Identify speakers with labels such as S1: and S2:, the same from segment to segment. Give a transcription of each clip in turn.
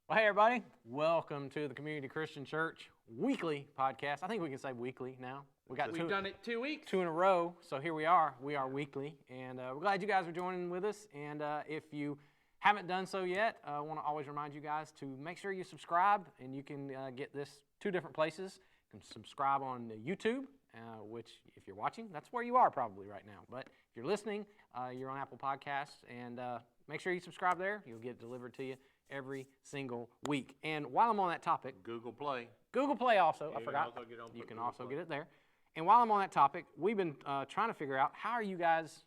S1: Well, hey, everybody. Welcome to the Community Christian Church weekly podcast. I think we can say weekly now.
S2: We've done it 2 weeks.
S1: Two in a row, so here we are. We are weekly, and we're glad you guys are joining with us. And if you haven't done so yet, I want to always remind you guys to make sure you subscribe, and you can get this two different places. You can subscribe on YouTube, which if you're watching, that's where you are probably right now. But if you're listening, you're on Apple Podcasts, and make sure you subscribe there. You'll get it delivered to you every single week. And while I'm on that topic,
S3: Google Play
S1: also, I forgot. You can also get it there. And while I'm on that topic, we've been trying to figure out how are you guys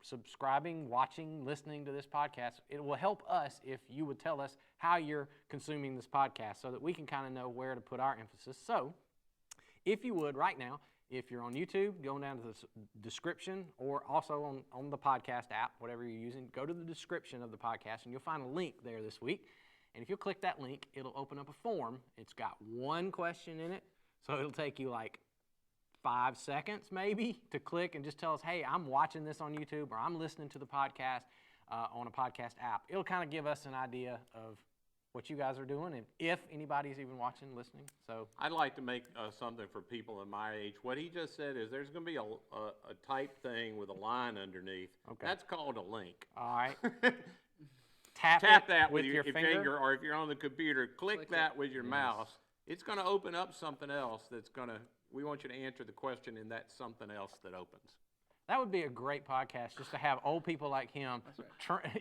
S1: subscribing, watching, listening to this podcast. It will help us if you would tell us how you're consuming this podcast so that we can kind of know where to put our emphasis. So if you would, right now, if you're on YouTube, go down to the description, or also on the podcast app, whatever you're using, go to the description of the podcast, and you'll find a link there this week. And if you click that link, it'll open up a form. It's got one question in it, so it'll take you like 5 seconds maybe to click and just tell us, hey, I'm watching this on YouTube, or I'm listening to the podcast on a podcast app. It'll kind of give us an idea of what you guys are doing, and if anybody's even watching, listening. So
S3: I'd like to make something for people in my age. What he just said is there's going to be a type thing with a line underneath.
S1: Okay.
S3: That's called a link.
S1: all right, tap
S3: that
S1: with
S3: your
S1: finger.
S3: or if you're on the computer, click that with your mouse. It's going to open up something else that's going to, we want you to answer the question in that something else that opens.
S1: That would be a great podcast, just to have old people like him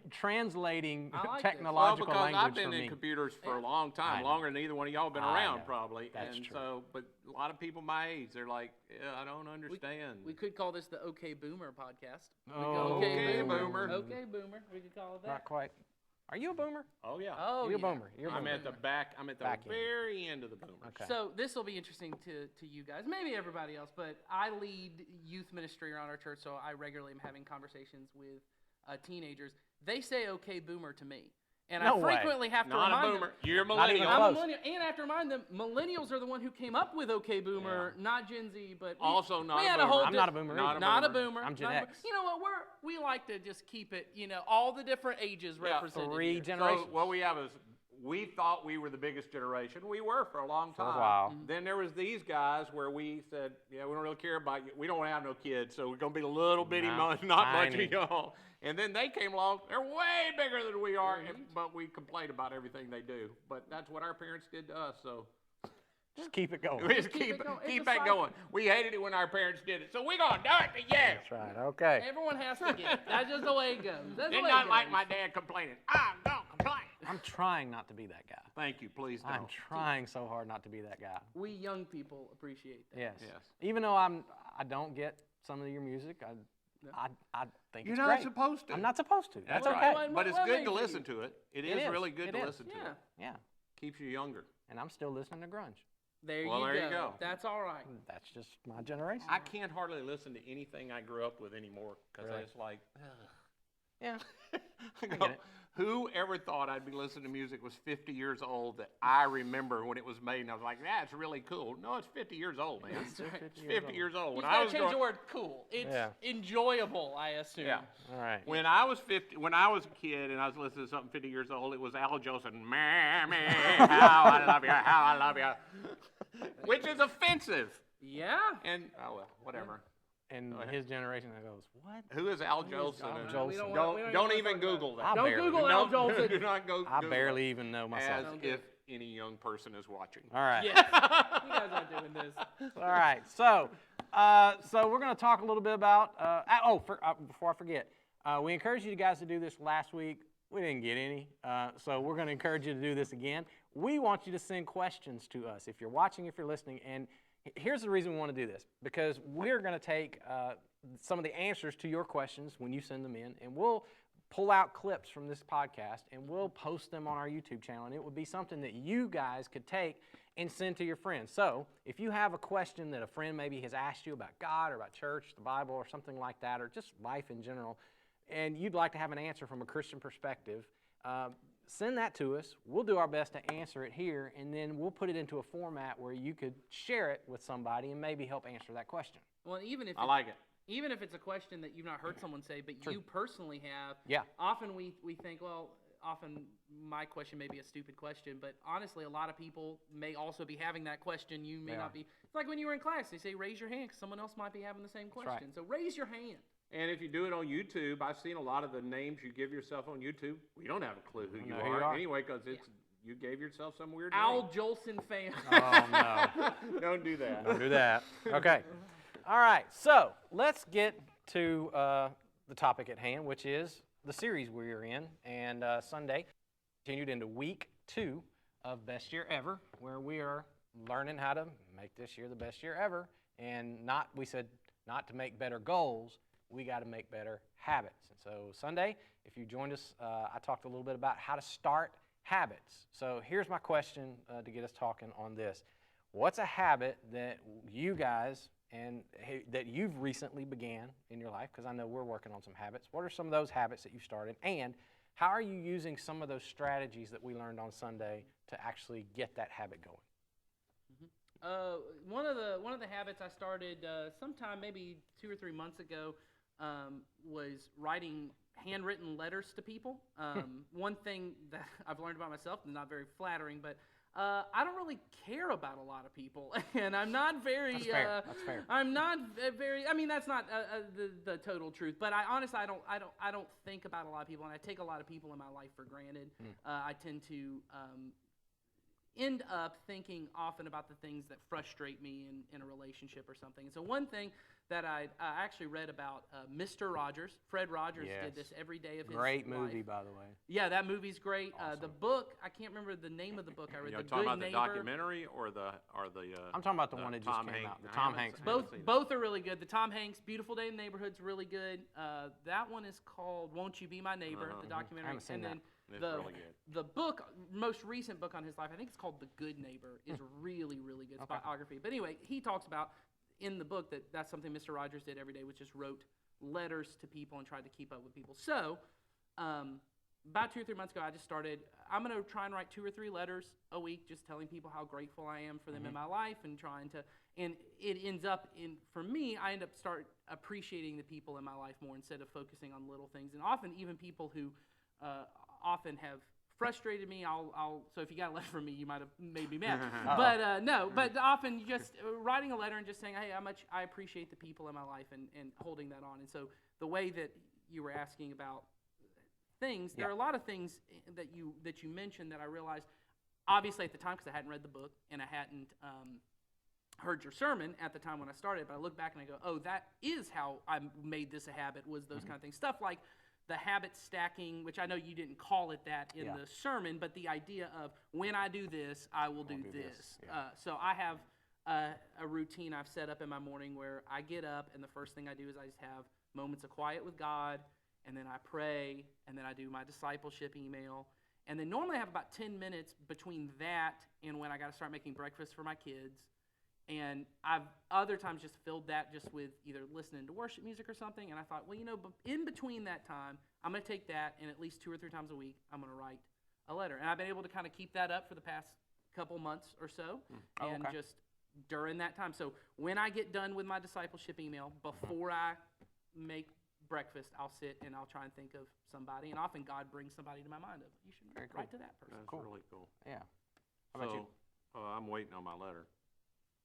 S1: translating
S2: like
S1: technological
S3: because
S1: language
S3: I've been
S1: for
S3: in
S1: me.
S3: computers for a long time, longer than either one of y'all have been
S1: I
S3: around
S1: know.
S3: probably.
S1: That's
S3: and
S1: true.
S3: so, but a lot of people my age, they're like, yeah, I don't understand.
S2: We could call this the OK Boomer podcast.
S1: Oh,
S3: Okay, Boomer.
S2: OK Boomer. We could call it that.
S1: Not quite. Are you a boomer?
S3: Oh yeah.
S2: Oh,
S1: You're
S2: yeah.
S1: a boomer. You're a
S3: I'm
S1: boomer.
S3: at the back. I'm at the
S1: Back end.
S3: very end of the boomer.
S1: Okay.
S2: So this will be interesting to you guys, maybe everybody else, but I lead youth ministry around our church, so I regularly am having conversations with teenagers. They say OK Boomer to me. And
S1: No
S2: I
S1: way.
S2: frequently have to
S3: Not
S2: remind
S3: a boomer.
S2: them.
S3: You're a
S1: Not even
S3: millennial.
S2: I'm a
S1: close.
S2: millennial, and I have to remind them, millennials are the one who came up with OK Boomer, not Gen Z, but
S3: Also not
S2: we
S3: a
S2: had
S3: boomer.
S2: whole
S1: I'm not a boomer either.
S2: Not a boomer.
S1: I'm Gen
S2: not a
S1: X.
S2: boomer. You know what? We like to just keep it, all the different ages represented.
S1: Three
S2: here.
S1: generations.
S3: So what we have is we thought we were the biggest generation. We were for a long
S1: For a
S3: time.
S1: while.
S3: Then there was these guys where we said, yeah, we don't really care about you. We don't have no kids, so we're going to be a little bitty,
S1: No,
S3: not much
S1: tiny.
S3: of y'all. And then they came along. They're way bigger than we are, but we complain about everything they do. But that's what our parents did to us, so
S1: Just keep it going.
S3: we just
S2: Keep
S3: keep
S2: it going. It's
S3: keep
S2: a
S3: that
S2: cycle.
S3: going. We hated it when our parents did it, so we're going to do it to you.
S1: That's right. Okay.
S2: Everyone has to get it. That's just the way it goes. That's the
S3: Did
S2: way
S3: not
S2: it
S3: like
S2: goes.
S3: my dad complaining. I'm going to complain.
S1: I'm trying not to be that guy.
S3: Thank you. Please don't.
S1: I'm trying so hard not to be that guy.
S2: We young people appreciate that.
S1: Yes.
S3: Yes.
S1: Even though I don't get some of your music, I think
S3: You're
S1: it's
S3: not
S1: great.
S3: supposed to.
S1: I'm not supposed to. That's
S3: That's
S1: okay.
S3: right.
S2: What-
S3: But it's
S2: what
S3: good
S2: makes
S3: to
S2: you-
S3: listen to it. It is really good
S1: It
S3: to
S1: is.
S3: listen to
S2: Yeah.
S3: it.
S1: Yeah.
S3: Keeps you younger.
S1: And I'm still listening to grunge.
S2: There
S3: Well,
S2: you
S3: there you
S2: go.
S3: go.
S2: That's all right.
S1: That's just my generation.
S3: I can't hardly listen to anything I grew up with anymore because
S1: Really?
S3: it's like,
S1: Yeah.
S3: I go,
S1: get it.
S3: who ever thought I'd be listening to music was 50 years old that I remember when it was made, and I was like, that's really cool. No, it's 50 years old, man.
S2: That's right.
S3: It's 50 years old.
S2: You
S3: When
S2: gotta
S3: I was
S2: change
S3: growing,
S2: the word cool. It's
S1: Yeah.
S2: enjoyable, I assume.
S3: yeah.
S1: All right.
S3: When I was a kid and I was listening to something 50 years old, it was Al Jolson, meh, meh, how I love you, how I love you, which is offensive.
S2: Yeah.
S3: And, oh well, whatever.
S1: And
S3: ahead.
S1: his generation that goes, what?
S3: Who is Al Jolson?
S1: Al
S3: And-
S1: Jolson?
S2: We don't
S3: Don't
S2: wanna
S3: even
S2: talk about
S3: Google
S1: I
S3: that.
S2: Don't
S1: barely-
S2: Google Al
S3: Don't-
S2: Jolson.
S3: Do not go.
S1: I
S3: Google
S1: barely
S3: it,
S1: even know myself.
S3: as
S2: Don't do
S3: if
S2: it.
S3: any young person is watching.
S1: All right.
S2: Yes. You guys aren't doing this.
S1: All right. So we're going to talk a little bit about. Before I forget, we encouraged you guys to do this last week. We didn't get any, so we're going to encourage you to do this again. We want you to send questions to us if you're watching, if you're listening, and here's the reason we want to do this, because we're going to take some of the answers to your questions when you send them in, and we'll pull out clips from this podcast and we'll post them on our YouTube channel, and it would be something that you guys could take and send to your friends. So if you have a question that a friend maybe has asked you about God or about church, the Bible, or something like that, or just life in general, and you'd like to have an answer from a Christian perspective, send that to us. We'll do our best to answer it here, and then we'll put it into a format where you could share it with somebody and maybe help answer that question.
S2: Well, even if
S3: I like it.
S2: Even if it's a question that you've not heard someone say, but you personally have.
S1: Yeah.
S2: Often we think, well, often my question may be a stupid question, but honestly, a lot of people may also be having that question. You may
S1: They
S2: not
S1: are.
S2: be. It's like when you were in class, they say raise your hand because someone else might be having the same
S1: right.
S2: question. So raise your hand.
S3: And if you do it on YouTube, I've seen a lot of the names you give yourself on YouTube. We don't have a clue who you
S1: know who you
S3: are
S1: are.
S3: anyway, because it's you gave yourself some weird
S2: Al
S3: name.
S2: Jolson fan.
S1: Oh, no.
S3: Don't do that.
S1: Don't do that. Okay. All right. So let's get to the topic at hand, which is the series we're in. And Sunday continued into week 2 of Best Year Ever, where we are learning how to make this year the best year ever. And we said not to make better goals, we got to make better habits. And so Sunday, if you joined us, I talked a little bit about how to start habits. So here's my question to get us talking on this. What's a habit that you guys and that you've recently began in your life? Because I know we're working on some habits. What are some of those habits that you started? And how are you using some of those strategies that we learned on Sunday to actually get that habit going?
S2: One of the habits I started sometime maybe 2 or 3 months ago was writing handwritten letters to people. One thing that I've learned about myself, not very flattering, but I don't really care about a lot of people, and I'm not very.
S1: That's fair. That's fair.
S2: I'm not very. I mean, that's not the total truth, but I honestly I don't think about a lot of people, and I take a lot of people in my life for granted. I tend to end up thinking often about the things that frustrate me in a relationship or something. And so one thing that I actually read about Mr. Rogers, Fred Rogers did this every day of his
S1: Great
S2: life.
S1: movie, by the way.
S2: Yeah, that movie's great.
S1: Awesome.
S2: The book, I can't remember the name of the book I read.
S3: You're
S2: The
S3: talking
S2: Good
S3: about the
S2: Neighbor.
S3: documentary or the
S1: I'm talking about the one that just
S3: Tom
S1: came
S3: Hanks-
S1: out. The
S3: I
S1: Tom
S3: haven't-
S1: Hanks
S3: I
S1: movie.
S3: haven't seen
S2: Both are really good. The Tom Hanks Beautiful Day in the Neighborhood's really good. That one is called Won't You Be My Neighbor, the documentary.
S1: I haven't seen
S2: and
S1: that.
S2: then
S3: It's
S2: the
S3: really good.
S2: the book, most recent book on his life, I think it's called The Good Neighbor, is really, really good. It's biography. But anyway, he talks about in the book that's something Mr. Rogers did every day, which is wrote letters to people and tried to keep up with people. So about 2 or 3 months ago, I just started, I'm going to try and write 2 or 3 letters a week, just telling people how grateful I am for them in my life and trying to, and it ends up for me, I end up start appreciating the people in my life more instead of focusing on little things. And often even people who often have frustrated me, so if you got a letter from me, you might have made me mad. But no, but often you just writing a letter and just saying, hey, how much I appreciate the people in my life and holding that on. And so the way that you were asking about things, there are a lot of things that you mentioned that I realized, obviously at the time, because I hadn't read the book and I hadn't heard your sermon at the time when I started, but I look back and I go, oh, that is how I made this a habit, was those kind of things. Stuff like the habit stacking, which I know you didn't call it that in the sermon, but the idea of when I do this, I will do this. So I have a routine I've set up in my morning where I get up and the first thing I do is I just have moments of quiet with God, and then I pray, and then I do my discipleship email. And then normally I have about 10 minutes between that and when I got to start making breakfast for my kids. And I've other times just filled that just with either listening to worship music or something. And I thought, well, in between that time, I'm going to take that and at least 2 or 3 times a week, I'm going to write a letter. And I've been able to kind of keep that up for the past couple months or so. And just during that time. So when I get done with my discipleship email, before I make breakfast, I'll sit and I'll try and think of somebody. And often God brings somebody to my mind of, you should write to that person.
S3: That's really cool.
S1: Yeah. How about you?
S3: I'm waiting on my letter.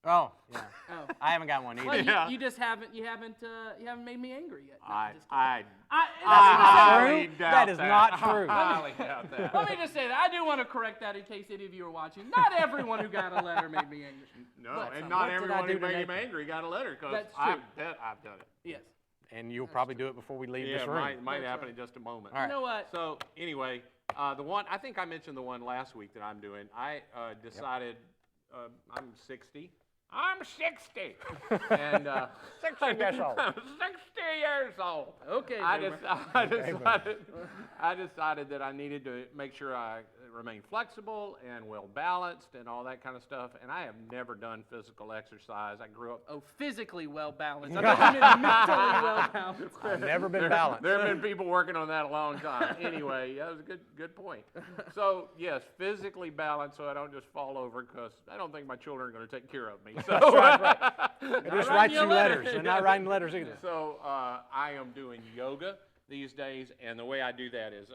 S1: Oh, yeah.
S2: Oh.
S1: I haven't got one either.
S2: Well, you just haven't made me angry yet. No, I'm just kidding.
S3: highly doubt
S1: That is
S3: that.
S1: not true.
S3: Highly doubt that.
S2: Let me just say that I do want to correct that in case any of you are watching. Not everyone who got a letter made me angry.
S3: No,
S2: But
S3: and
S2: some.
S3: not
S1: What did I
S3: everyone
S1: do
S3: who
S1: to
S3: made
S1: make
S3: him angry got a letter, because
S2: That's
S3: I
S2: true.
S3: bet I've done it.
S2: Yes.
S1: And you'll probably do it before we leave
S3: Yeah,
S1: this
S3: it
S1: room.
S3: might
S2: That's
S3: happen
S2: right.
S3: in just a moment.
S1: All right.
S2: You know what?
S3: So anyway, the one, I think I mentioned the one last week that I'm doing. I decided I'm 60. I'm 60. And
S1: 60 years old.
S3: I'm 60 years old.
S2: Okay,
S3: I
S2: Boomer.
S3: decided that I needed to make sure I remain flexible and well balanced and all that kind of stuff. And I have never done physical exercise. I grew up.
S2: Oh, physically well balanced. I thought you meant mentally well balanced.
S1: I've never been balanced.
S3: There have been people working on that a long time. Anyway, that was a good point. So yes, physically balanced, so I don't just fall over, because I don't think my children are going to take care of me. So,
S1: They just write
S2: writing
S1: you
S2: you a letter.
S1: letters. They're not writing letters either.
S3: so I am doing yoga these days, and the way I do that is,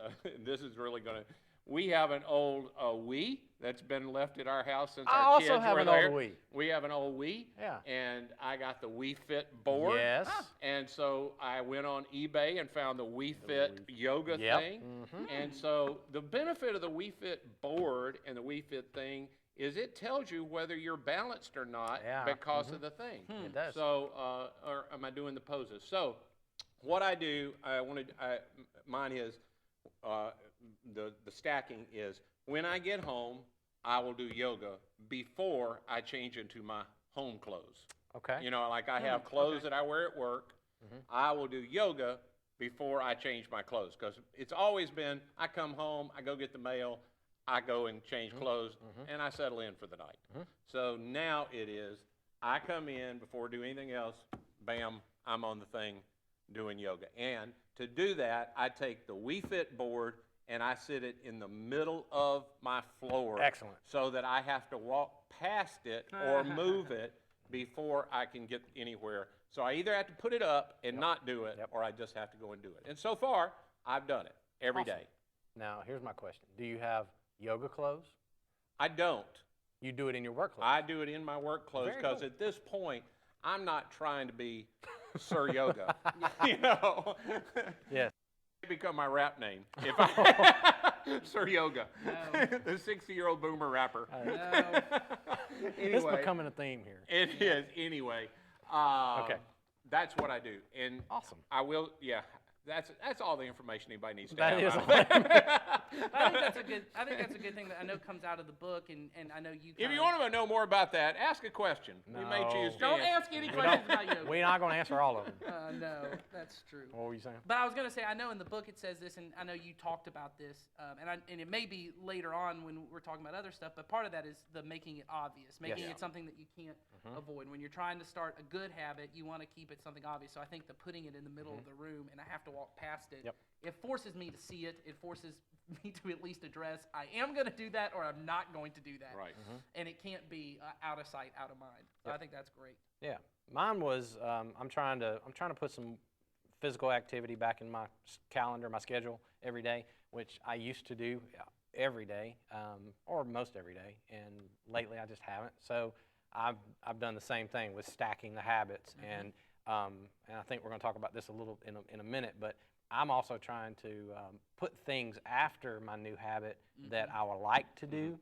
S3: this is really gonna. We have an old Wii that's been left at our house since
S1: I
S3: our
S1: also
S3: kids
S1: have
S3: were
S1: an old
S3: there.
S1: Wii.
S3: We have an old Wii.
S1: Yeah.
S3: And I got the Wii Fit board.
S1: Yes.
S3: And so I went on eBay and found the Wii Fit yoga
S1: Yep.
S3: thing.
S1: Mhm.
S3: And so the benefit of the Wii Fit board and the Wii Fit thing is it tells you whether you're balanced or not
S1: Yeah.
S3: because of the thing.
S1: It does.
S3: So, or am I doing the poses? So, what I do, mine is, the stacking is when I get home, I will do yoga before I change into my home clothes.
S1: Okay.
S3: You know, like I have clothes that I wear at work. I will do yoga before I change my clothes because it's always been I come home, I go get the mail, I go and change clothes, and I settle in for the night. So now it is I come in before I do anything else, bam, I'm on the thing doing yoga. And to do that, I take the Wii Fit board and I sit it in the middle of my floor.
S1: Excellent.
S3: So that I have to walk past it or move it before I can get anywhere. So I either have to put it up and not do it, or I just have to go and do it. And so far, I've done it every day.
S1: Now, here's my question. Do you have yoga clothes?
S3: I don't.
S1: You do it in your work clothes?
S3: I do it in my work clothes
S1: Very
S3: because
S1: cool.
S3: at this point, I'm not trying to be Sir Yoga. You know?
S1: Yes.
S3: It become my rap name. If I Sir Yoga, the 60-year-old boomer rapper.
S1: It's becoming a theme here.
S3: It is anyway.
S1: Okay.
S3: That's what I do, and
S1: Awesome.
S3: I will. Yeah, that's all the information anybody needs to
S1: That
S3: have.
S1: is
S3: out
S1: all
S3: of it.
S2: I think that's a good thing that I know comes out of the book, and I know you.
S3: If you want to know more about that, ask a question. We may choose to
S2: Don't
S3: answer.
S2: ask any questions about yoga.
S1: We're not going to answer all of them.
S2: No, that's true.
S1: What were you saying?
S2: But I was going to say, I know in the book it says this, and I know you talked about this, and it may be later on when we're talking about other stuff, but part of that is the making it obvious, making it something that you can't avoid. When you're trying to start a good habit, you want to keep it something obvious. So I think the putting it in the middle of the room, and I have to walk past it, it forces me to see it. It forces me to at least address, I am going to do that, or I'm not going to do that.
S3: Right.
S2: And it can't be out of sight, out of mind. So I think that's great.
S1: Yeah, mine was I'm trying to put some physical activity back in my calendar, my schedule every day, which I used to do every day or most every day, and lately I just haven't. So I've done the same thing with stacking the habits, and I think we're going to talk about this a little in a minute, but I'm also trying to put things after my new habit that I would like to do.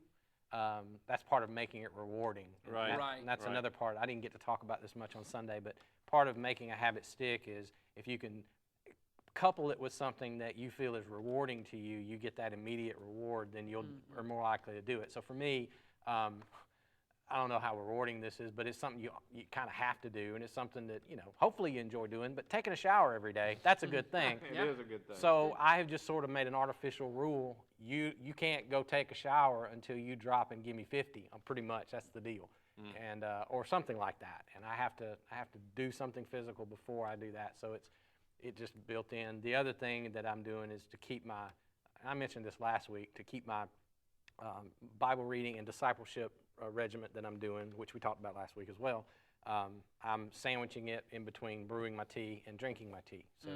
S1: That's part of making it rewarding. And
S3: Right.
S1: and that's
S3: Right.
S1: another part. I didn't get to talk about this much on Sunday, but part of making a habit stick is if you can couple it with something that you feel is rewarding to you, you get that immediate reward, then you'll are more likely to do it. So for me, I don't know how rewarding this is, but it's something you kind of have to do, and it's something that, hopefully you enjoy doing, but taking a shower every day, that's a good thing.
S3: It is a good thing.
S1: So I have just sort of made an artificial rule. You can't go take a shower until you drop and give me 50. Pretty much that's the deal, and or something like that. And I have to do something physical before I do that. So it just built in. The other thing that I'm doing is to keep my. I mentioned this last week, to keep my Bible reading and discipleship regiment that I'm doing, which we talked about last week as well. I'm sandwiching it in between brewing my tea and drinking my tea. So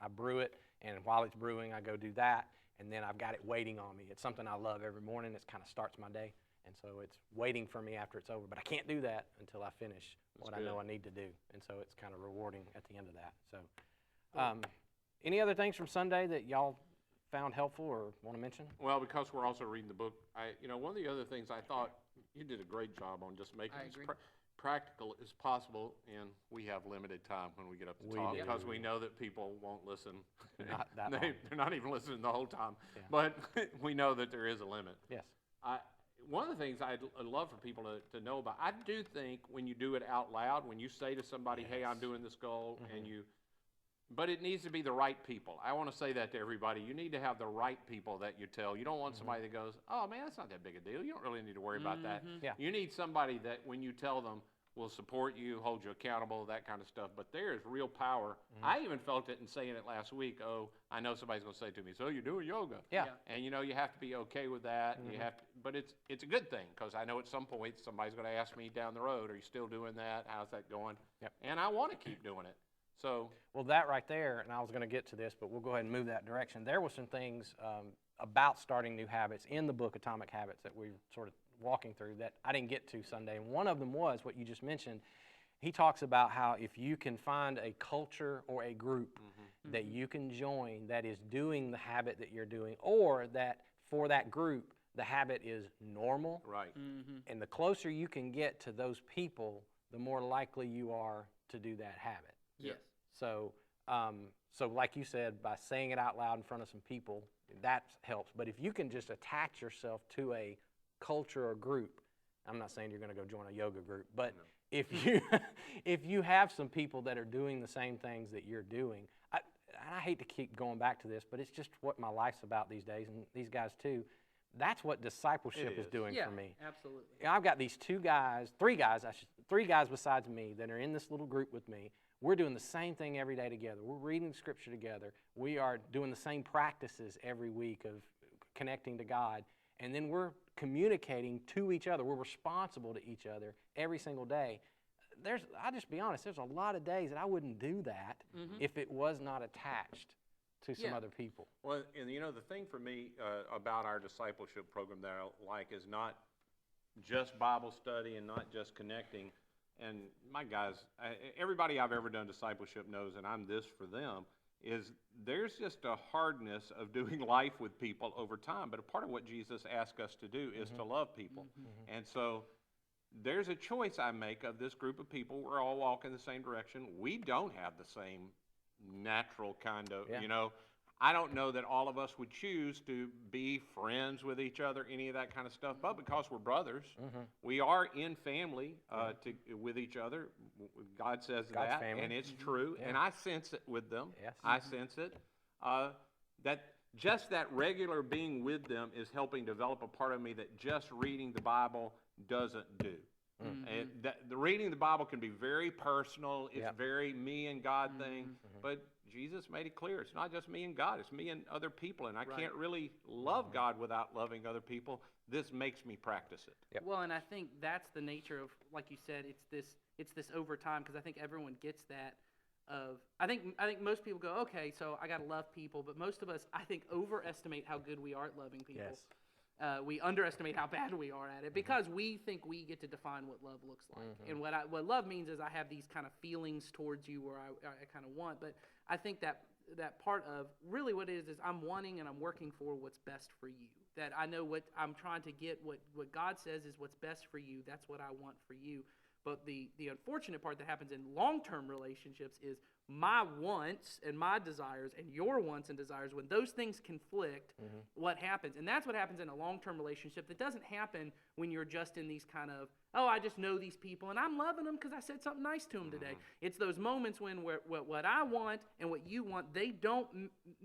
S1: I brew it, and while it's brewing, I go do that, and then I've got it waiting on me. It's something I love every morning. It kind of starts my day, and so it's waiting for me after it's over. But I can't do that until I finish what I know I need to do, and so it's kind of rewarding at the end of that. So, any other things from Sunday that y'all found helpful or want to mention?
S3: Well, because we're also reading the book, one of the other things I thought you did a great job on just making
S2: I
S3: this
S2: agree.
S3: practical as possible, and we have limited time when we get up to
S1: We
S3: talk
S1: do.
S3: because we know that people won't listen.
S1: Not that long.
S3: They're not even listening the whole time,
S1: Yeah.
S3: but we know that there is a limit.
S1: Yes.
S3: One of the things I'd love for people to know about, I do think when you do it out loud, when you say to somebody, hey, I'm doing this goal, and but it needs to be the right people. I want to say that to everybody. You need to have the right people that you tell. You don't want somebody that goes, oh, man, that's not that big a deal. You don't really need to worry about that.
S1: Yeah.
S3: You need somebody that when you tell them will support you, hold you accountable, that kind of stuff. But there is real power. I even felt it in saying it last week. Oh, I know somebody's going to say to me, so you're doing yoga.
S1: Yeah.
S3: And, you have to be okay with that. And you have to, but it's a good thing because I know at some point somebody's going to ask me down the road, are you still doing that? How's that going?
S1: Yep.
S3: And I want to keep doing it. So,
S1: Well, that right there, and I was going to get to this, but we'll go ahead and move that direction. There were some things about starting new habits in the book Atomic Habits that we're sort of walking through that I didn't get to Sunday. And one of them was what you just mentioned. He talks about how if you can find a culture or a group that you can join that is doing the habit that you're doing, or that for that group, the habit is normal.
S3: right.
S1: And the closer you can get to those people, the more likely you are to do that habit.
S2: Yes.
S1: So, so like you said, by saying it out loud in front of some people, that helps. But if you can just attach yourself to a culture or group, I'm not saying you're going to go join a yoga group, but if you if you have some people that are doing the same things that you're doing, and I hate to keep going back to this, but it's just what my life's about these days, and these guys too. That's what discipleship is doing
S2: Yeah,
S1: for me.
S2: absolutely.
S1: I've got these three guys besides me that are in this little group with me. We're doing the same thing every day together. We're reading Scripture together. We are doing the same practices every week of connecting to God. And then we're communicating to each other. We're responsible to each other every single day. I'll just be honest, there's a lot of days that I wouldn't do that if it was not attached to some other people.
S3: Well, and the thing for me about our discipleship program that I like is not just Bible study and not just connecting. And my guys, everybody I've ever done discipleship knows, and I'm this for them, is there's just a hardness of doing life with people over time. But a part of what Jesus asked us to do is to love people. And so there's a choice I make of this group of people. We're all walking the same direction. We don't have the same natural kind of, I don't know that all of us would choose to be friends with each other, any of that kind of stuff, but because we're brothers, we are in family with each other. God says
S1: God's
S3: that,
S1: family.
S3: and it's true, and I sense it with them.
S1: Yes.
S3: I sense it. That just that regular being with them is helping develop a part of me that just reading the Bible doesn't do. And the reading the Bible can be very personal. It's very me and God thing. But Jesus made it clear. It's not just me and God. It's me and other people. And I can't really love God without loving other people. This makes me practice it.
S1: Yep.
S2: Well, and I think that's the nature of, like you said, it's this over time, because I think everyone gets that. I think most people go, okay, so I got to love people, but most of us, I think, overestimate how good we are at loving people.
S1: Yes.
S2: We underestimate how bad we are at it, because we think we get to define what love looks like. And what love means is I have these kind of feelings towards you, or I kind of want. But I think that part of really what it is I'm wanting and I'm working for what's best for you. That I know what I'm trying to get, what God says is what's best for you. That's what I want for you. But the unfortunate part that happens in long-term relationships is my wants and my desires and your wants and desires, when those things conflict, what happens? And that's what happens in a long-term relationship. That doesn't happen when you're just in these kind of, oh, I just know these people and I'm loving them because I said something nice to them today. It's those moments when what I want and what you want, they don't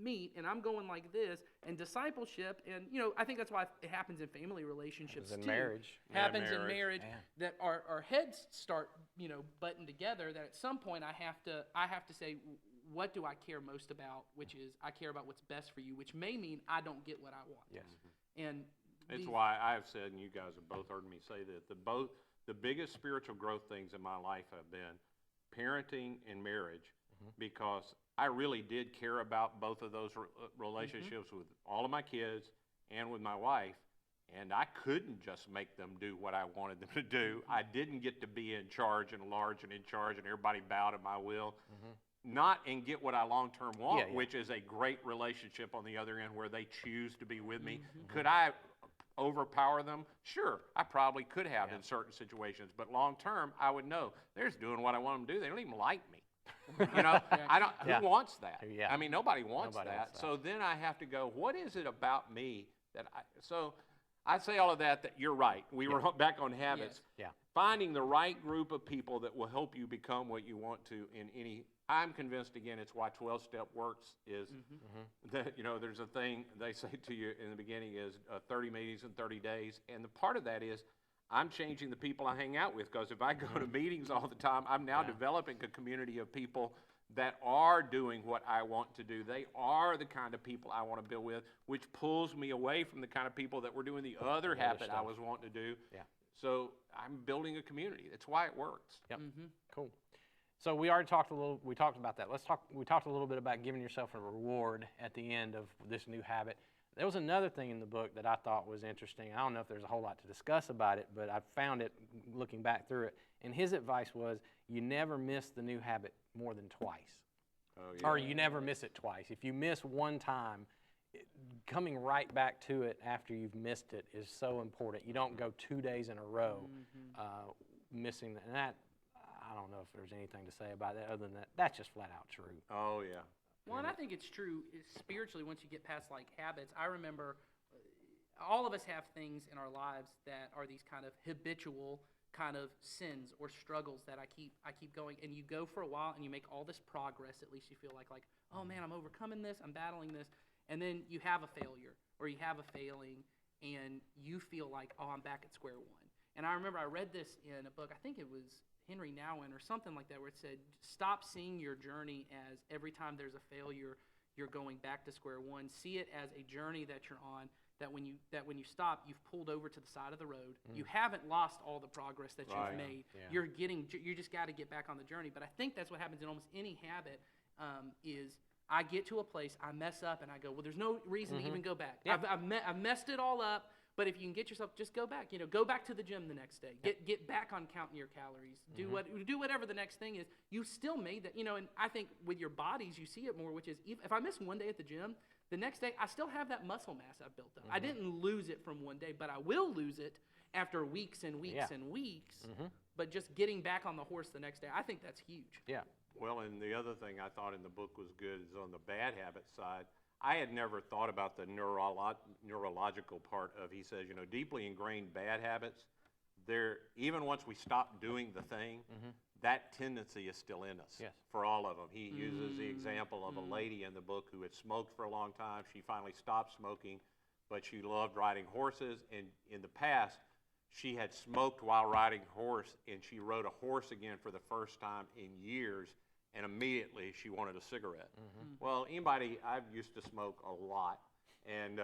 S2: meet, and I'm going like this. And discipleship, and I think that's why it happens in family relationships
S1: Happens in
S2: too.
S1: marriage.
S2: Happens
S3: Yeah,
S2: in marriage, that our heads start butting together. That at some point I have to say, what do I care most about? Which is I care about what's best for you, which may mean I don't get what I want.
S1: Yes.
S2: And
S3: It's why I have said, and you guys have both heard me say that, the biggest spiritual growth things in my life have been parenting and marriage, because I really did care about both of those relationships with all of my kids and with my wife, and I couldn't just make them do what I wanted them to do. I didn't get to be in charge and large and in charge and everybody bow to my will. Not and get what I long-term want, which is a great relationship on the other end where they choose to be with me. Could I overpower them? Sure, I probably could have in certain situations, but long-term, I would know they're just doing what I want them to do. They don't even like me. I don't. Who wants that?
S1: Yeah.
S3: I mean, nobody wants
S1: Nobody
S3: that.
S1: wants that.
S3: So then I have to go, what is it about me that I say all of that you're right. We were back on habits.
S1: Yeah.
S3: Finding the right group of people that will help you become what you want to in any. I'm convinced, again, it's why 12-step works is that, there's a thing they say to you in the beginning is 30 meetings in 30 days. And the part of that is I'm changing the people I hang out with, because if I go to meetings all the time, I'm now developing a community of people that are doing what I want to do. They are the kind of people I want to build with, which pulls me away from the kind of people that were doing the other habit I was wanting to do.
S1: Yeah.
S3: So I'm building a community. That's why it works.
S1: Yep. Cool. So we already talked we talked about that. We talked a little bit about giving yourself a reward at the end of this new habit. There was another thing in the book that I thought was interesting. I don't know if there's a whole lot to discuss about it, but I found it looking back through it. And his advice was, you never miss the new habit more than twice.
S3: Oh, yeah.
S1: Or you never miss it twice. If you miss one time, coming right back to it after you've missed it is so important. You don't go 2 days in a row missing that. And that, I don't know if there's anything to say about that other than that. That's just flat out true.
S3: Oh, yeah.
S2: Well, and I think it's true spiritually once you get past like habits. I remember all of us have things in our lives that are these kind of habitual kind of sins or struggles that I keep going, and you go for a while and you make all this progress. At least you feel like oh man, I'm overcoming this, I'm battling this, and then you have a failure or you have a failing, and you feel like, oh, I'm back at square one. And I remember I read this in a book. I think it was Henry Nouwen or something like that, where it said, stop seeing your journey as every time there's a failure, you're going back to square one. See it as a journey that you're on, that when you stop, you've pulled over to the side of the road. You haven't lost all the progress that you've made.
S1: Yeah.
S2: You just got to get back on the journey. But I think that's what happens in almost any habit, is I get to a place, I mess up, and I go, well, there's no reason to even go back.
S1: Yeah.
S2: I've messed it all up. But if you can get yourself, just go back. Go back to the gym the next day. Get back on counting your calories. Do whatever the next thing is. You still made that. And I think with your bodies, you see it more, which is if I miss one day at the gym, the next day I still have that muscle mass I've built up. I didn't lose it from one day, but I will lose it after weeks and weeks and weeks. But just getting back on the horse the next day, I think that's huge.
S1: Yeah.
S3: Well, and the other thing I thought in the book was good is on the bad habit side. I had never thought about the neurological part of, he says, deeply ingrained bad habits, even once we stop doing the thing, that tendency is still in us.
S1: Yes.
S3: For all of them. He uses the example of a lady in the book who had smoked for a long time. She finally stopped smoking, but she loved riding horses. And in the past, she had smoked while riding a horse, and she rode a horse again for the first time in years. And immediately she wanted a cigarette. Well, I've used to smoke a lot, and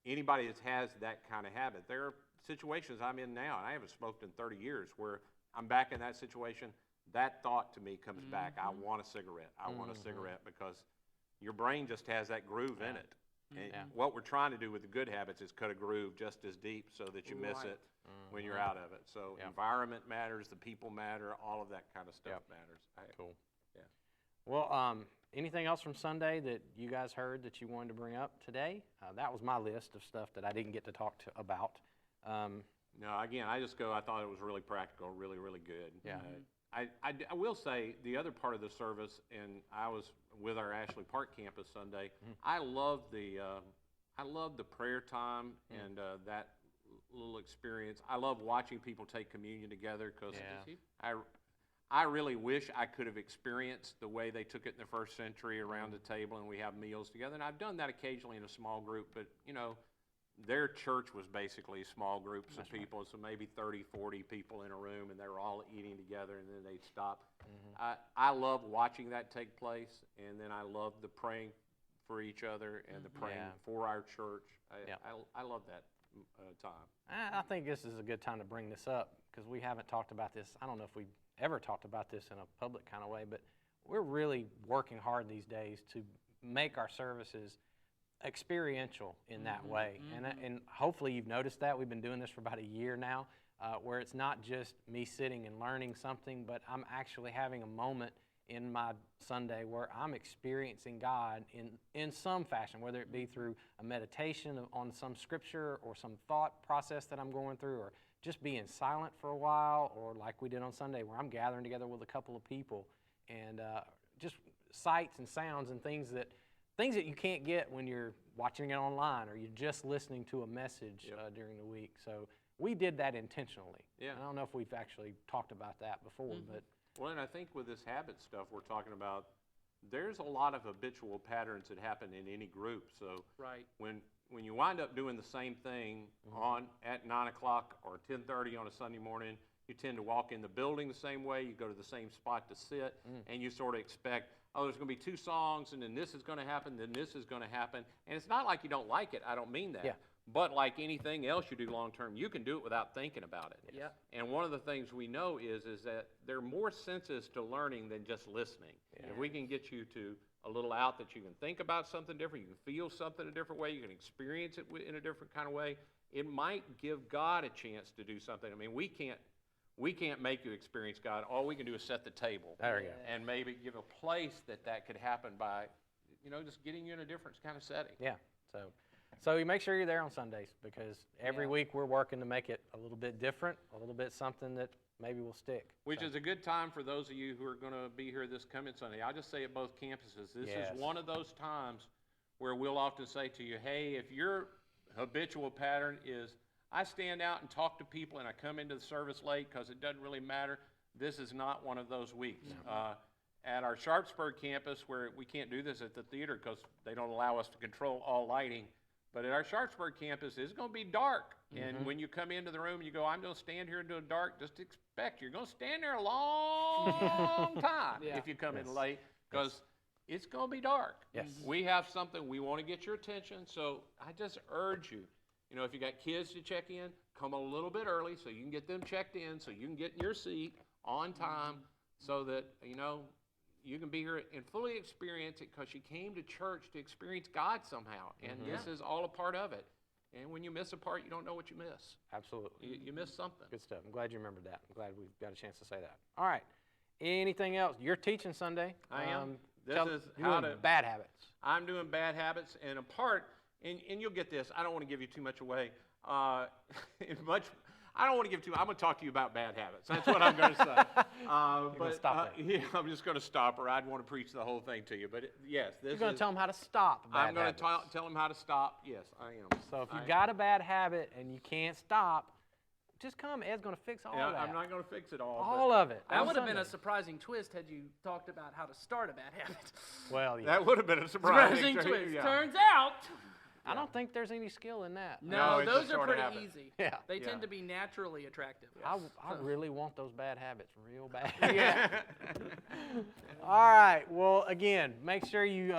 S3: anybody that has that kind of habit, there are situations I'm in now, and I haven't smoked in 30 years, where I'm back in that situation, that thought to me comes back, I want a cigarette. I want a cigarette, because your brain just has that groove in it. And what we're trying to do with the good habits is cut a groove just as deep so that you miss it when you're out of it. So environment matters, the people matter, all of that kind of stuff matters.
S1: Cool.
S3: Yeah.
S1: Well, anything else from Sunday that you guys heard that you wanted to bring up today? That was my list of stuff that I didn't get to talk about.
S3: No, again, I thought it was really practical, really, really good.
S1: Yeah.
S3: I will say the other part of the service, and I was with our Ashley Park campus Sunday. I love the prayer time and that little experience. I love watching people take communion together, because I really wish I could have experienced the way they took it in the first century around the table, and we have meals together. And I've done that occasionally in a small group, but their church was basically small groups of people, so maybe 30, 40 people in a room, and they were all eating together, and then they'd stop. I love watching that take place, and then I love the praying for each other and the praying for our church. I love that time.
S1: I think this is a good time to bring this up, because we haven't talked about this. I don't know if we've ever talked about this in a public kind of way, but we're really working hard these days to make our services experiential in that way. And hopefully you've noticed that. We've been doing this for about a year now, where it's not just me sitting and learning something, but I'm actually having a moment in my Sunday where I'm experiencing God in some fashion, whether it be through a meditation on some scripture or some thought process that I'm going through, or just being silent for a while, or like we did on Sunday, where I'm gathering together with a couple of people, and just sights and sounds and things that you can't get when you're watching it online, or you're just listening to a message during the week. So we did that intentionally.
S3: Yeah.
S1: I don't know if we've actually talked about that before, but
S3: Well, and I think with this habit stuff we're talking about, there's a lot of habitual patterns that happen in any group. So when you wind up doing the same thing at 9 o'clock or 10:30 on a Sunday morning, you tend to walk in the building the same way, you go to the same spot to sit, and you sort of expect, oh, there's going to be 2 songs, and then this is going to happen, then this is going to happen. And it's not like you don't like it. I don't mean that.
S1: Yeah.
S3: But like anything else you do long-term, you can do it without thinking about it.
S2: Yep.
S3: And one of the things we know is that there are more senses to learning than just listening. If we can get you to a little out that you can think about something different, you can feel something a different way, you can experience it in a different kind of way, it might give God a chance to do something. I mean, we can't make you experience God. All we can do is set the table.
S1: There you go.
S3: And maybe give a place that could happen by, just getting you in a different kind of setting.
S1: Yeah. So you make sure you're there on Sundays, because every week we're working to make it a little bit different, a little bit something that maybe will stick.
S3: Which is a good time for those of you who are going to be here this coming Sunday. I'll just say at both campuses, this
S1: Yes.
S3: is one of those times where we'll often say to you, hey, if your habitual pattern is, I stand out and talk to people and I come into the service late because it doesn't really matter, this is not one of those weeks. At our Sharpsburg campus, where we can't do this at the theater because they don't allow us to control all lighting, but at our Sharpsburg campus, it's going to be dark. And when you come into the room and you go, I'm going to stand here until dark, just expect you're going to stand there a long time if you come in late, because it's going to be dark.
S1: Yes.
S3: We have something, we want to get your attention, so I just urge you, if you got kids to check in, come a little bit early so you can get them checked in, so you can get in your seat on time, so that, you can be here and fully experience it, because you came to church to experience God somehow, and this is all a part of it. And when you miss a part, you don't know what you miss.
S1: Absolutely.
S3: You miss something.
S1: Good stuff. I'm glad you remembered that. I'm glad we got a chance to say that. All right. Anything else? You're teaching Sunday.
S3: I am. This
S1: Tell-
S3: is
S1: you're
S3: how
S1: doing
S3: to-
S1: bad habits.
S3: I'm doing bad habits, and a part, and you'll get this, I don't want to give you too much away. I don't want to give too much. I'm going to talk to you about bad habits. That's what I'm going to say.
S1: gonna stop there.
S3: Yeah, I'm just going to stop, or I'd want to preach the whole thing to you. But yes, this
S1: You're going to
S3: is,
S1: tell them how to stop bad
S3: I'm going
S1: habits.
S3: to tell them how to stop. Yes, I am.
S1: So if
S3: I
S1: you
S3: am.
S1: got a bad habit and you can't stop, just come. Ed's going to fix all
S3: Yeah,
S1: that.
S3: I'm not going to fix it all.
S1: all of it.
S2: That
S1: on
S2: would have been a
S1: Sunday.
S2: surprising twist had you talked about how to start a bad habit.
S1: Well, yeah.
S3: That would have been a surprise.
S2: Surprising twist.
S3: Yeah.
S2: Turns out,
S1: I don't think there's any skill in that.
S2: no,
S3: it's
S2: those
S3: just
S2: are
S3: sorta
S2: pretty
S3: habit.
S2: easy.
S1: Yeah.
S2: They
S3: Yeah.
S2: tend to be naturally attractive.
S1: I really want those bad habits real bad. Yeah. All right. Well, again, make sure you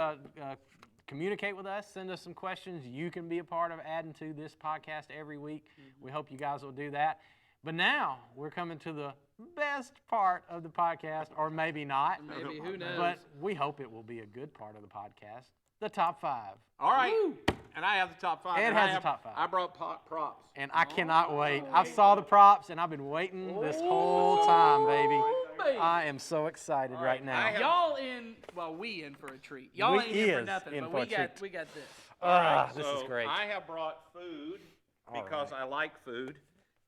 S1: communicate with us. Send us some questions. You can be a part of adding to this podcast every week. We hope you guys will do that. But now we're coming to the best part of the podcast, or maybe not.
S2: Maybe, who knows?
S1: But we hope it will be a good part of the podcast. The top 5.
S3: All right. And I have the top 5.
S1: Ed
S3: and
S1: has
S3: I
S1: the top 5.
S3: I brought props.
S1: And I cannot wait. I saw the props, and I've been waiting this whole time, baby.
S2: baby.
S1: I am so excited right
S3: right,
S1: now.
S3: I have-
S2: Y'all in, well, we in for a treat. Y'all
S1: We
S2: ain't in for
S1: is
S2: nothing,
S1: in
S2: but
S1: for a
S2: we got
S1: treat.
S2: we got this.
S1: This
S3: So
S1: is great.
S3: I have brought food because I like food,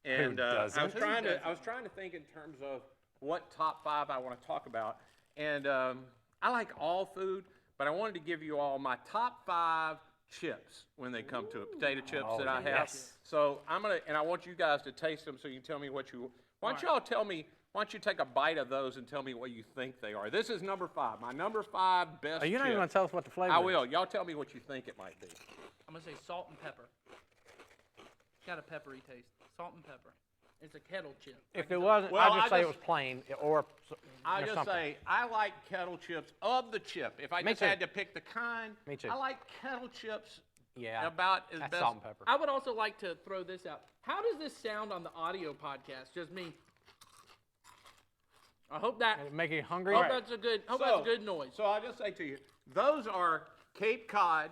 S3: and
S1: doesn't?
S3: I was
S2: Who
S3: trying to
S2: doesn't?
S3: think in terms of what top 5 I want to talk about, and I like all food, but I wanted to give you all my top 5 chips when they come to it, potato chips
S1: Oh,
S3: that I have.
S1: yes.
S3: So and I want you guys to taste them so you can tell me what you. Why don't y'all tell me? Why don't you take a bite of those and tell me what you think they are? This is number 5. My number 5 best.
S1: Are you not
S3: chip.
S1: even going to tell us what the flavor
S3: I
S1: is?
S3: will. Y'all tell me what you think it might be.
S2: I'm gonna say salt and pepper. It's got a peppery taste. Salt and pepper. It's a kettle chip.
S1: If it wasn't,
S3: Well,
S1: I'd just
S3: I
S1: say it
S3: just-
S1: was plain or
S3: I
S1: or
S3: just
S1: something.
S3: say I like kettle chips of the chip. If I
S1: Me
S3: just
S1: too.
S3: had to pick the kind,
S1: Me too.
S3: I like kettle chips
S1: Yeah.
S3: about as
S1: That's
S3: best.
S1: salt and pepper.
S2: I would also like to throw this out. How does this sound on the audio podcast? Just me. I hope that.
S1: Make you hungry?
S2: Hope that's a good. Hope that's a good noise.
S3: So I'll just say to you, those are Cape Cod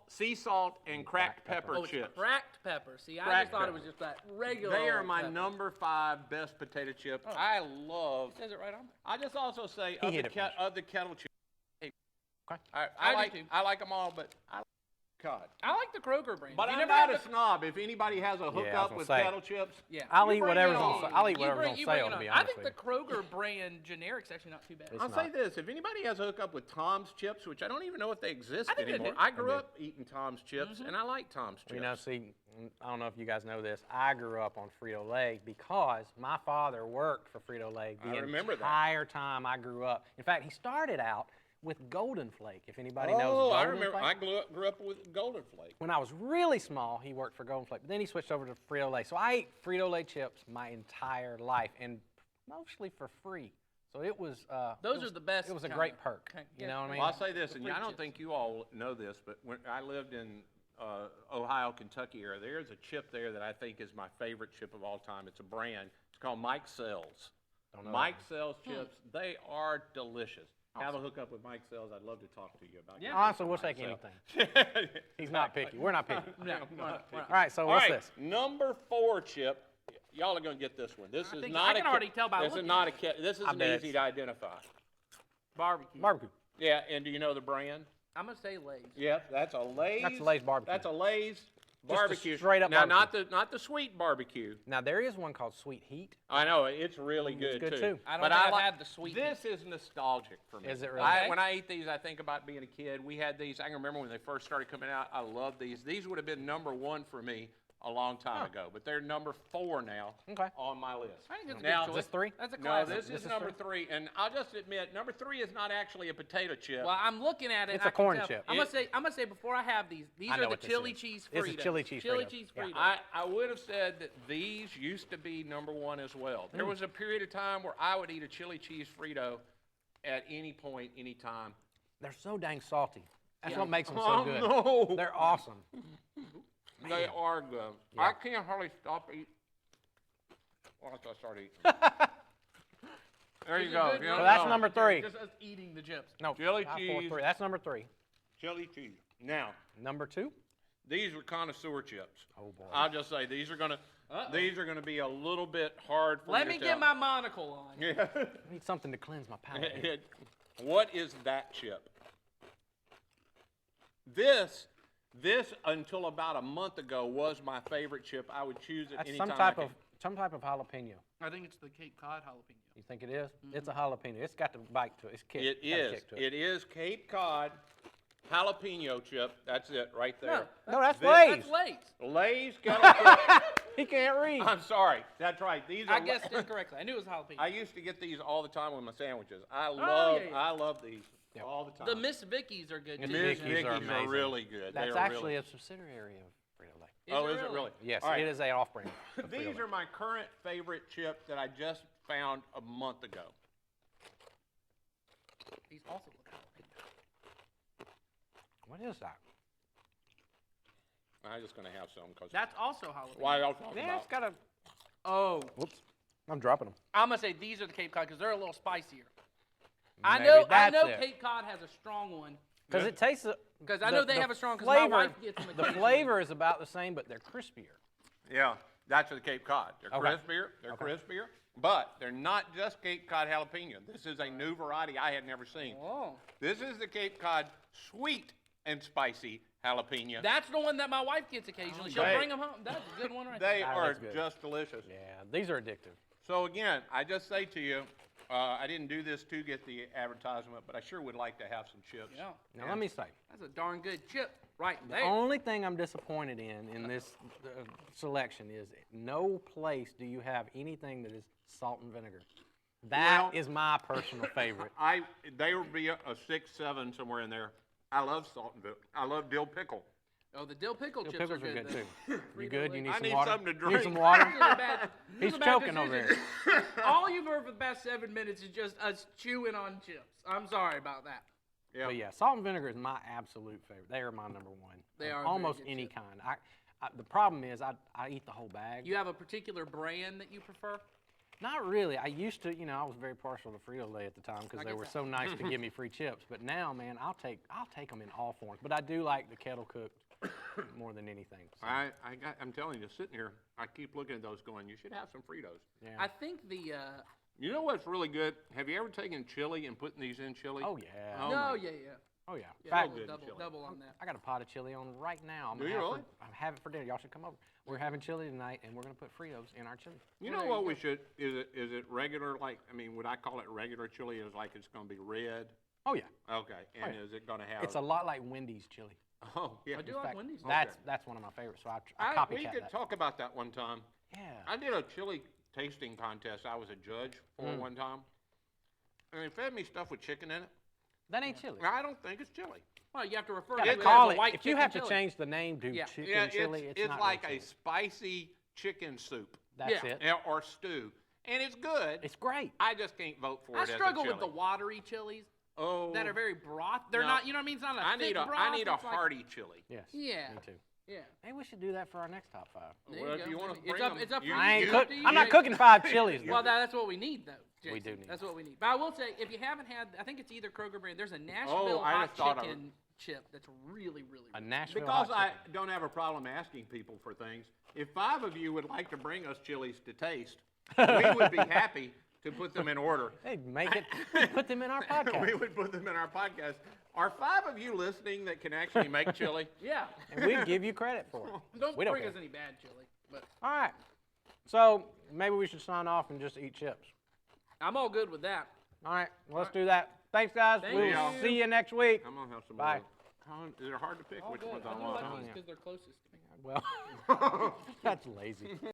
S3: sea salt, and cracked pepper
S2: Oh, it's
S3: chips.
S2: cracked pepper. See, I
S3: Cracked
S2: just thought it was
S3: pepper.
S2: just that regular.
S3: They are
S2: old
S3: my
S2: pepper.
S3: number 5 best potato chips.
S2: Oh.
S3: I love.
S2: It says it right on there.
S3: I just also say
S1: He
S3: of
S1: hit it first.
S3: of the kettle chips.
S1: Okay.
S2: I do too.
S3: I like them all, but I like Cod.
S2: I like the Kroger brand.
S3: But
S2: You
S3: I'm
S2: never
S3: not
S2: had
S3: a
S2: the-
S3: snob. If anybody has a
S1: I was
S3: hookup
S1: gonna
S3: with
S1: say.
S3: kettle chips,
S2: Yeah.
S1: I'll
S3: You
S1: eat
S3: bring
S1: whatever's
S3: it
S1: on.
S3: on.
S1: I'll eat
S2: You
S1: whatever's
S2: bring-
S1: on
S2: you bring
S1: sale.
S2: it
S1: To
S2: on.
S1: be
S2: I
S1: honest
S2: think
S1: with
S2: the
S1: you.
S2: Kroger brand generic's actually not too bad.
S1: It's
S3: I'll
S1: not.
S3: say this: if anybody has a hookup with Tom's chips, which I don't even know if they exist
S2: I think they
S3: anymore,
S2: do.
S3: I grew
S1: They do.
S3: up eating Tom's chips, and I like Tom's chips.
S1: You know, see, I don't know if you guys know this. I grew up on Frito-Lay because my father worked for Frito-Lay the
S3: I remember that.
S1: entire time I grew up. In fact, he started out with Golden Flake, if anybody knows
S3: Oh,
S1: Golden
S3: I remember.
S1: Flake.
S3: I grew up with Golden Flake.
S1: When I was really small, he worked for Golden Flake, but then he switched over to Frito-Lay. So I ate Frito-Lay chips my entire life, and mostly for free. So it was.
S2: Those are the best
S1: It was a
S2: kind
S1: great
S2: of-
S1: perk.
S2: okay,
S1: You
S2: yeah.
S1: know what I mean?
S3: Well, I'll say this, and
S2: free
S3: I don't
S2: chips.
S3: think you all know this, but when I lived in Ohio, Kentucky area, there's a chip there that I think is my favorite chip of all time. It's a brand. It's called Mike Sells. Mike Sells chips, they are delicious. Have a hookup with Mike Sells. I'd love to talk to you about
S2: Yeah.
S1: Honestly, we'll take anything. He's not picky. We're not picky.
S2: No,
S1: All right, so what's this?
S3: Number 4 chip. Y'all are going to get this one. This is
S2: think
S3: not
S2: I can already tell by
S3: This is
S2: looking
S3: not
S2: at
S3: this is
S1: I bet
S3: easy
S1: it's-
S3: to identify.
S2: Barbecue.
S1: Barbecue.
S3: Yeah, and do you know the brand?
S2: I'm gonna say Lay's.
S3: Yeah, that's a Lay's.
S1: That's a Lay's barbecue.
S3: That's a Lay's
S1: a
S3: barbecue.
S1: straight up
S3: now,
S1: barbecue.
S3: not the sweet barbecue.
S1: Now, there is one called Sweet Heat.
S3: I know it's really good,
S1: good too.
S2: I don't
S3: But
S2: think I've
S3: like-
S2: had the sweet.
S3: This is nostalgic for me.
S1: Is it really?
S2: Okay.
S3: When I eat these, I think about being a kid. We had these. I can remember when they first started coming out. I loved these. These would have been number 1 for me a long time ago, but they're number 4 now
S1: Okay.
S3: on my list.
S2: I think it's a
S3: Now,
S2: good choice.
S1: this 3?
S2: That's a
S3: No,
S2: classic.
S3: this is number 3, and I'll just admit, number 3 is not actually a potato chip.
S2: Well, I'm looking at it.
S1: It's
S2: and
S1: a
S2: I can
S1: corn
S2: tell.
S1: chip.
S2: I'm gonna say before I have these
S1: I
S2: are
S1: know
S2: the
S1: what this
S2: chili
S1: is.
S2: cheese
S1: It's
S2: Fritos.
S1: a chili cheese
S2: Chili
S1: Frito.
S2: cheese
S1: Yeah.
S2: Fritos.
S3: I would have said that these used to be number 1 as well. There was a period of time where I would eat a chili cheese Frito at any point, any time.
S1: They're so dang salty. That's
S2: Yeah.
S1: what makes them so
S3: Oh,
S1: good.
S3: no.
S1: They're awesome.
S3: They are good.
S1: Yeah.
S3: I can't hardly stop eating. Once I start eating. There you
S2: It's a
S3: go.
S2: good
S3: You
S2: one.
S3: know,
S1: So that's
S3: no.
S1: number 3.
S2: Just us eating the chips.
S1: No,
S3: Chili
S1: not 4,
S3: cheese.
S1: 3. That's number 3.
S3: Chili cheese. Now,
S1: Number 2?
S3: these are connoisseur chips.
S1: Oh, boy.
S3: I'll just say these are gonna be a little bit hard for
S2: Let
S3: you
S2: me
S3: to
S2: get
S3: tell.
S2: my monocle on.
S3: Yeah.
S1: I need something to cleanse my palate. here.
S3: What is that chip? This until about a month ago was my favorite chip. I would choose it
S1: That's
S3: anytime
S1: some
S3: I
S1: type
S3: could.
S1: of jalapeno.
S2: I think it's the Cape Cod jalapeno.
S1: You think it is? It's a jalapeno. It's got the bite to it. It's kick.
S3: It
S1: got a
S3: is.
S1: kick to it.
S3: It is Cape Cod jalapeno chip. That's it right there.
S1: No, that's
S3: This-
S1: Lay's.
S2: That's Lay's.
S3: Lay's kettle.
S1: He can't read.
S3: I'm sorry. That's right. These are.
S2: I guessed incorrectly. I knew it was jalapeno.
S3: I used to get these all the time with my sandwiches. I
S2: yeah.
S3: love these all the time.
S2: The Miss Vickies are good too.
S3: Miss
S1: Vickies are
S3: Vickies
S1: amazing.
S3: really good.
S1: That's
S3: they are
S1: actually
S3: really.
S1: a subsidiary of Frito-Lay.
S3: Oh, is it really?
S1: Yes,
S3: All right.
S1: it is a offspring. of
S3: These
S1: Frito-Lay.
S3: are my current favorite chip that I just found a month ago.
S2: These also look jalapeno.
S1: What is that?
S3: I'm just gonna have some because.
S2: That's also jalapeno.
S3: Why y'all talking
S1: Yeah,
S3: about?
S1: it's got a.
S2: Oh,
S1: Whoops. I'm dropping them.
S2: I'm gonna say these are the Cape Cod because they're a little spicier.
S1: Maybe
S2: I
S1: that's
S2: know
S1: it.
S2: Cape Cod has a strong one
S1: Because it tastes.
S2: because I know they have a strong. Because my
S1: flavor.
S2: wife gets them.
S1: The
S2: occasionally.
S1: flavor is about the same, but they're crispier.
S3: Yeah, that's the Cape Cod. They're
S1: Okay.
S3: crispier. They're crispier, but they're not just Cape Cod jalapeno. This is a new variety I had never seen.
S2: Oh,
S3: This is the Cape Cod sweet and spicy jalapeno.
S2: that's the one that my wife gets occasionally. She'll
S3: They-
S2: bring them home. That's a good one right
S3: They
S2: there.
S1: Ah,
S3: are
S1: that's good.
S3: just delicious.
S1: Yeah, these are addictive.
S3: So again, I just say to you, I didn't do this to get the advertisement, but I sure would like to have some chips.
S2: Yeah,
S1: Now let me say,
S2: that's a darn good chip right
S1: the
S2: there.
S1: only thing I'm disappointed in this selection is no place do you have anything that is salt and vinegar. That
S3: Well-
S1: is my personal favorite.
S3: They would be a 6, 7 somewhere in there. I love salt and vinegar. I love dill pickle.
S2: Oh, the dill pickle
S1: Your
S2: chips
S1: pickles
S2: are good,
S1: too.
S2: though.
S1: You good? You need
S3: I
S1: some
S3: need
S1: water?
S3: something to
S1: Need some
S3: drink.
S1: water?
S2: These are bad- these
S1: He's
S2: are bad
S1: choking over
S2: decisions.
S1: here.
S2: All you've heard for the past 7 minutes is just us chewing on chips. I'm sorry about that.
S3: Yeah.
S1: But yeah, salt and vinegar is my absolute favorite. They are my number one.
S2: They
S1: of
S2: are a very
S1: almost
S2: good
S1: any
S2: chip.
S1: kind. The problem is I eat the whole bag.
S2: You have a particular brand that you prefer?
S1: Not really. I used to, I was very partial to Frito-Lay at the time because
S2: I
S1: they
S2: get
S1: were
S2: that.
S1: so nice to give me free chips. But now, man, I'll take them in all forms. But I do like the kettle cooked more than anything. So,
S3: I'm telling you, sitting here, I keep looking at those going, you should have some Fritos.
S1: yeah.
S2: I think the,
S3: You know what's really good? Have you ever taken chili and putting these in chili?
S1: Oh yeah.
S3: Oh,
S2: no,
S3: my-
S2: yeah.
S1: Oh yeah.
S2: Yeah,
S1: In fact,
S2: double,
S3: good
S2: double,
S3: chili.
S2: double on that.
S1: I got a pot of chili on right now. I'm
S3: Do
S1: gonna
S3: you
S1: have
S3: really?
S1: I'm having it for dinner. Y'all should come over. We're having chili tonight, and we're gonna put Fritos in our chili.
S3: You
S2: Well,
S3: know
S2: there
S3: what
S2: you
S3: we
S2: go.
S3: should, is it regular, would I call it regular chili? Is like it's gonna be red?
S1: Oh yeah.
S3: Okay, and
S1: yeah.
S3: is it gonna have?
S1: It's a lot like Wendy's chili.
S3: Oh, yeah.
S2: I do
S1: In
S2: like
S1: fact,
S2: Wendy's.
S1: That's one of my favorites. So I copycat
S3: We could
S1: that.
S3: talk about that one time.
S1: Yeah.
S3: I did a chili tasting contest. I was a judge for one time. And they fed me stuff with chicken in it.
S1: That ain't chili.
S3: I don't think it's chili.
S2: Well, you have to refer
S1: You
S2: to
S1: gotta
S2: it
S1: call
S2: as
S1: it.
S2: a white
S1: If you
S2: chicken
S1: have to
S2: chili.
S1: change the name to
S2: Yeah.
S1: chicken
S3: Yeah,
S1: chili, it's not
S3: like
S1: really
S3: a
S1: chili.
S3: spicy chicken soup
S1: That's
S2: Yeah.
S1: it.
S3: or stew, and it's good.
S1: It's great.
S3: I just can't vote for it
S2: I
S3: as a
S2: struggle
S3: chili.
S2: with the watery chilies.
S3: Oh.
S2: that are very broth. They're
S3: No.
S2: not, you know what I mean? It's not a
S3: I
S2: thick
S3: need a
S2: broth.
S3: I need a
S2: it's like-
S3: hearty chili.
S1: Yes.
S2: Yeah.
S1: Me too.
S2: Yeah.
S1: Maybe we should do that for our next top 5.
S2: There
S3: Well,
S2: you
S3: if
S2: go.
S3: you wanna
S2: It's
S3: bring
S2: up,
S3: them,
S2: it's up for
S3: you-
S2: you.
S1: I ain't
S2: It's
S1: cook.
S2: up to you.
S1: I'm not cooking 5 chilies.
S2: Well, that's what we need, though. Jason.
S1: We do need
S2: That's
S1: it.
S2: what we need. But I will say, if you haven't had, I think it's either Kroger brand. There's a Nashville
S3: I
S2: hot
S3: just thought of it.
S2: chicken chip that's really, really.
S1: A
S2: really
S1: Nashville
S3: Because
S1: hot
S3: I
S1: chicken.
S3: don't have a problem asking people for things, if 5 of you would like to bring us chilies to taste, we would be happy to put them in order.
S1: Hey, make it. Put them in our podcast.
S3: We would put them in our podcast. Are 5 of you listening that can actually make chili?
S2: Yeah.
S1: And we'd give you credit for it.
S2: Don't
S1: We don't
S2: bring
S1: care.
S2: us any bad chili. But
S1: All right. So maybe we should sign off and just eat chips.
S2: I'm all good with that.
S1: All right. Let's do that. Thanks, guys.
S2: Thank
S1: We'll
S3: you.
S1: see you next week.
S3: I'm gonna have some
S1: Bye.
S3: more. Is it hard to pick
S2: All
S3: which
S2: good.
S3: ones
S2: I
S3: I
S2: do
S3: want?
S2: like these because they're closest to me.
S1: Well, that's lazy.